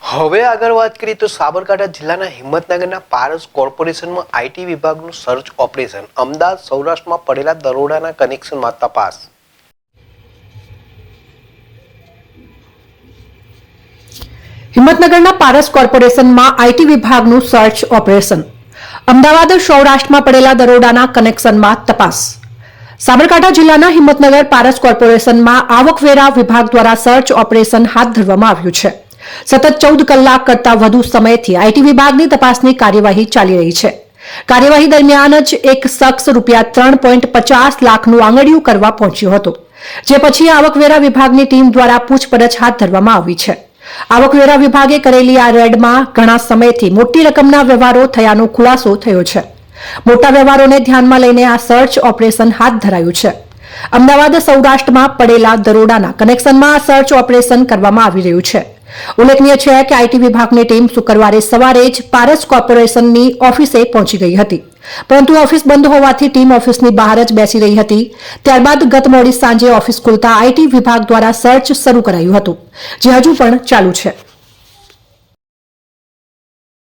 હવે આગળ વાત કરીએ તો સાબરકાંઠા જિલ્લાના હિંમતનગરના પારસ કોર્પોરેશનમાં આઈટી વિભાગનું સર્ચ ઓપરેશન, અમદાવાદ સૌરાષ્ટ્રમાં પડેલા દરોડાના કનેક્શનમાં તપાસ. હિંમતનગરના પારસ કોર્પોરેશનમાં આઈટી વિભાગનું સર્ચ ઓપરેશન, અમદાવાદ સૌરાષ્ટ્રમાં પડેલા દરોડાના કનેક્શનમાં તપાસ. સાબરકાંઠા જિલ્લાના હિંમતનગર પારસ કોર્પોરેશનમાં આવકવેરા વિભાગ દ્વારા સર્ચ ઓપરેશન હાથ ધરવામાં આવ્યું છે. સતત 14 કલાક કરતા વધુ સમયથી આઈટી વિભાગની તપાસની કાર્યવાહી ચાલી રહી છે. કાર્યવાહી દરમિયાન જ એક શખ્સ ₹3.50 લાખનું આંગળિયું કરવા પહોંચ્યો હતો, જે પછી આવકવેરા વિભાગની ટીમ દ્વારા પૂછપરછ હાથ ધરવામાં આવી છે. આવકવેરા વિભાગે કરેલી આ રેડમાં ઘણા સમયથી મોટી રકમના વ્યવહારો થયાનો ખુલાસો થયો છે. મોટા વ્યવહારોને ધ્યાનમાં લઈને આ સર્ચ ઓપરેશન હાથ ધરાયું છે. અમદાવાદ સૌરાષ્ટ્રમાં પડેલા દરોડાના કનેક્શનમાં આ સર્ચ ઓપરેશન કરવામાં આવી રહ્યું છે. ઉલ્લેખનીય છે કે આઈટી વિભાગની ટીમ શુક્રવારે સવારે જ પારસ કોર્પોરેશનની ઓફિસે પહોંચી ગઈ હતી, પરંતુ ઓફિસ બંધ હોવાથી ટીમ ઓફિસની બહાર જ બેસી રહી હતી. ત્યારબાદ ગત મોડી સાંજે ઓફિસ ખુલતા આઈટી વિભાગ દ્વારા સર્ચ શરૂ કરાયું હતું, જે હજુ પણ ચાલુ છે.